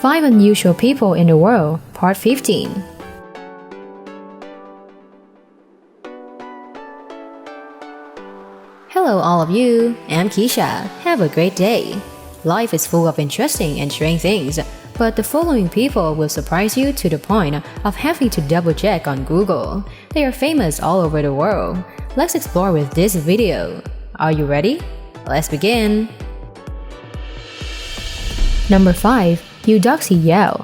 5 Unusual People in the World, Part 15. Hello all of you, I'm Keisha. Have a great day. Life is full of interesting and strange things, but the following people will surprise you to the point of having to double check on Google. They are famous all over the world. Let's explore with this video. Are you ready? Let's begin. Number 5. Eudoxie Yao.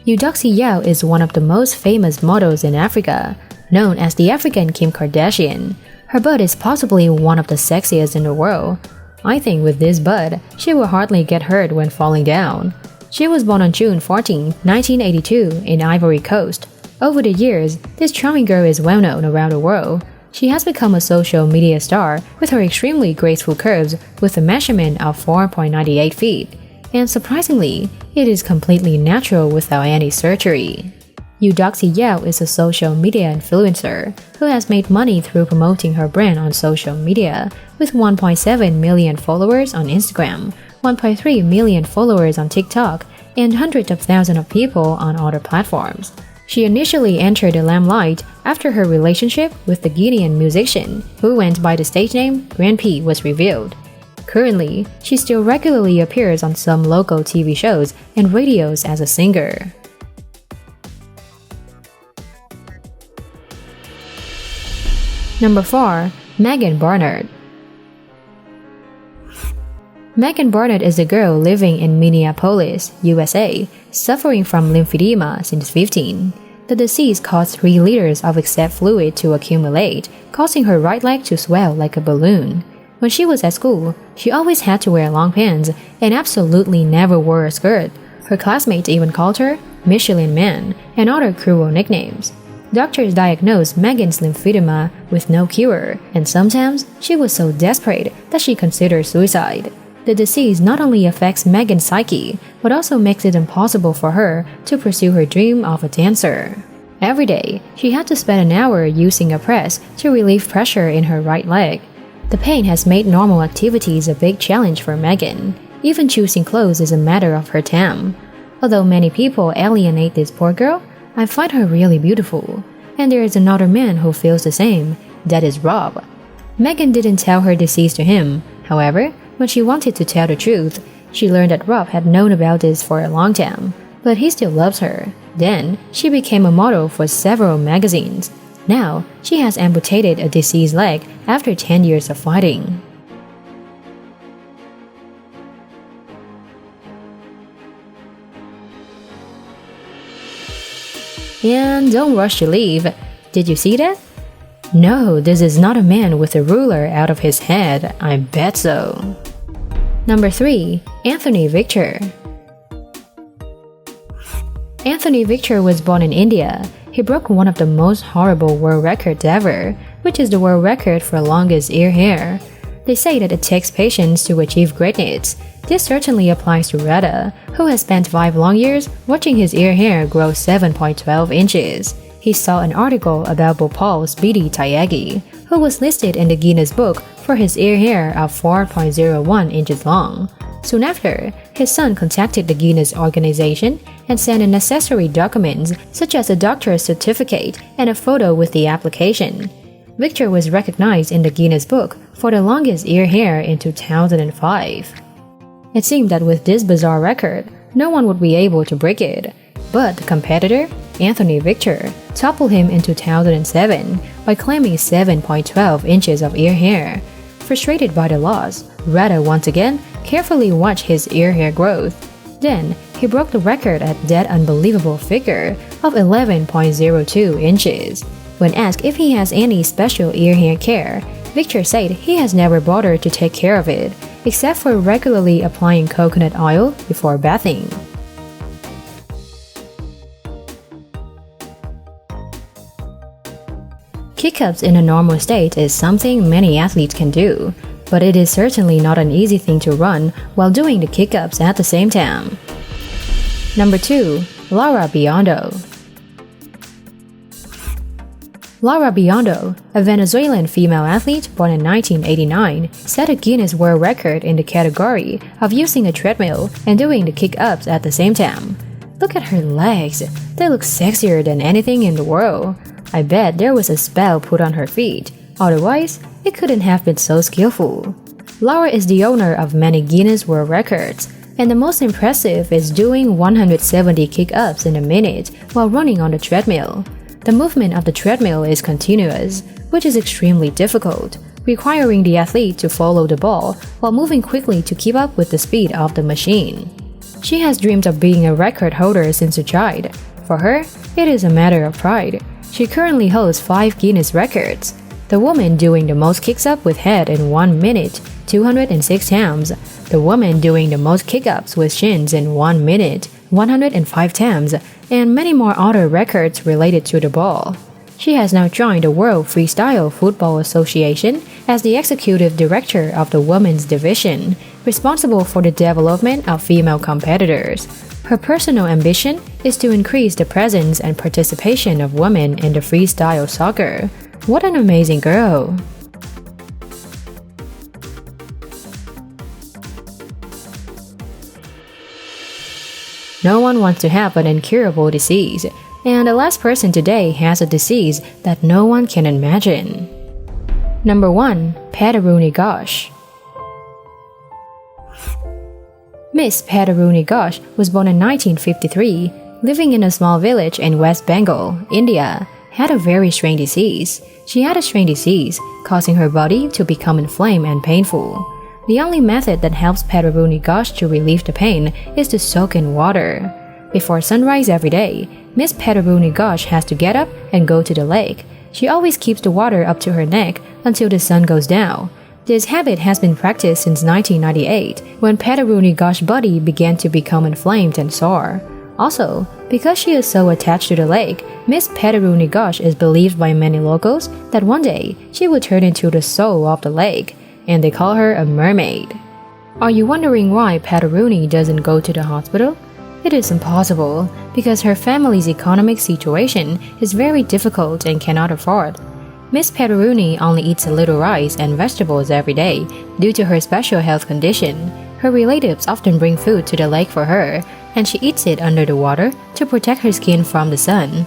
Eudoxie Yao is one of the most famous models in Africa, known as the African Kim Kardashian. Her butt is possibly one of the sexiest in the world. I think with this butt, she will hardly get hurt when falling down. She was born on June 14, 1982 in Ivory Coast. Over the years, this charming girl is well known around the world. She has become a social media star with her extremely graceful curves with a measurement of 4.98 feet. And surprisingly, it is completely natural without any surgery. Eudoxie Yao is a social media influencer who has made money through promoting her brand on social media, with 1.7 million followers on Instagram, 1.3 million followers on TikTok, and hundreds of thousands of people on other platforms. She initially entered the limelight after her relationship with the Guinean musician, who went by the stage name Grand P, was revealed. Currently, she still regularly appears on some local TV shows and radios as a singer. Number 4. Megan Barnard. Megan Barnard is a girl living in Minneapolis, USA, suffering from lymphedema since 15. The disease caused 3 liters of excess fluid to accumulate, causing her right leg to swell like a balloon. When she was at school, she always had to wear long pants and absolutely never wore a skirt. Her classmates even called her Michelin Man and other cruel nicknames. Doctors diagnosed Megan's lymphedema with no cure, and sometimes she was so desperate that she considered suicide. The disease not only affects Megan's psyche, but also makes it impossible for her to pursue her dream of a dancer. Every day, she had to spend an hour using a press to relieve pressure in her right leg. The pain has made normal activities a big challenge for Megan. Even choosing clothes is a matter of her time. Although many people alienate this poor girl, I find her really beautiful. And there is another man who feels the same, that is Rob. Megan didn't tell her disease to him. However, when she wanted to tell the truth, she learned that Rob had known about this for a long time, but he still loves her. Then, she became a model for several magazines. Now, she has amputated a diseased leg after 10 years of fighting. And don't rush to leave. Did you see that? No, this is not a man with a ruler out of his head, I bet so. Number 3. Anthony Victor. Anthony Victor was born in India. He broke one of the most horrible world records ever, which is the world record for longest ear hair. They say that it takes patience to achieve greatness. This certainly applies to Rada, who has spent 5 long years watching his ear hair grow 7.12 inches. He saw an article about Bhopal Speedy Tyagi, who was listed in the Guinness Book for his ear hair of 4.01 inches long. Soon after, his son contacted the Guinness organization and sent in necessary documents such as a doctor's certificate and a photo with the application. Victor was recognized in the Guinness Book for the longest ear hair in 2005. It seemed that with this bizarre record, no one would be able to break it. But the competitor, Anthony Victor, toppled him in 2007 by claiming 7.12 inches of ear hair. Frustrated by the loss, Rada once again carefully watched his ear hair growth. Then, he broke the record at that unbelievable figure of 11.02 inches. When asked if he has any special ear hair care, Victor said he has never bothered to take care of it, except for regularly applying coconut oil before bathing. Kick-ups in a normal state is something many athletes can do, but it is certainly not an easy thing to run while doing the kick-ups at the same time. Number 2. Laura Biondo. Laura Biondo, a Venezuelan female athlete born in 1989, set a Guinness World Record in the category of using a treadmill and doing the kick-ups at the same time. Look at her legs. They look sexier than anything in the world. I bet there was a spell put on her feet. Otherwise, it couldn't have been so skillful. Laura is the owner of many Guinness World Records, and the most impressive is doing 170 kick-ups in a minute while running on the treadmill. The movement of the treadmill is continuous, which is extremely difficult, requiring the athlete to follow the ball while moving quickly to keep up with the speed of the machine. She has dreamed of being a record holder since a child. For her, it is a matter of pride. She currently holds 5 Guinness records. The woman doing the most kicks-up with head in 1 minute, 206 times. The woman doing the most kick-ups with shins in 1 minute, 105 times, and many more other records related to the ball. She has now joined the World Freestyle Football Association as the executive director of the women's division, responsible for the development of female competitors. Her personal ambition is to increase the presence and participation of women in the freestyle soccer. What an amazing girl! No one wants to have an incurable disease, and the last person today has a disease that no one can imagine. Number 1. Padaroony Ghosh. Miss Padaroony Ghosh was born in 1953, living in a small village in West Bengal, India, had a very strange disease. She had a strange disease, causing her body to become inflamed and painful. The only method that helps Padaroony Ghosh to relieve the pain is to soak in water. Before sunrise every day, Miss Padaroony Ghosh has to get up and go to the lake. She always keeps the water up to her neck until the sun goes down. This habit has been practiced since 1998, when Padaroony Ghosh's body began to become inflamed and sore. Also, because she is so attached to the lake, Miss Padaroony Ghosh is believed by many locals that one day she will turn into the soul of the lake, and they call her a mermaid. Are you wondering why Padaroony doesn't go to the hospital? It is impossible, because her family's economic situation is very difficult and cannot afford. Miss Padaroony only eats a little rice and vegetables every day due to her special health condition. Her relatives often bring food to the lake for her, and she eats it under the water to protect her skin from the sun.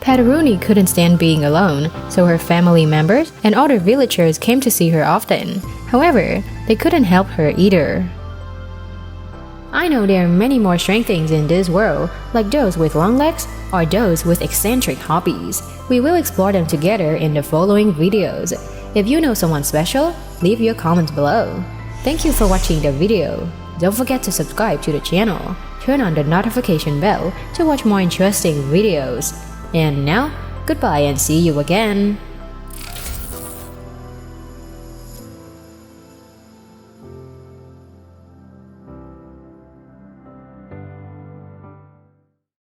Padaroony couldn't stand being alone, so her family members and other villagers came to see her often. However, they couldn't help her either. I know there are many more strange things in this world, like those with long legs or those with eccentric hobbies. We will explore them together in the following videos. If you know someone special, leave your comments below. Thank you for watching the video. Don't forget to subscribe to the channel. Turn on the notification bell to watch more interesting videos. And now, goodbye and see you again.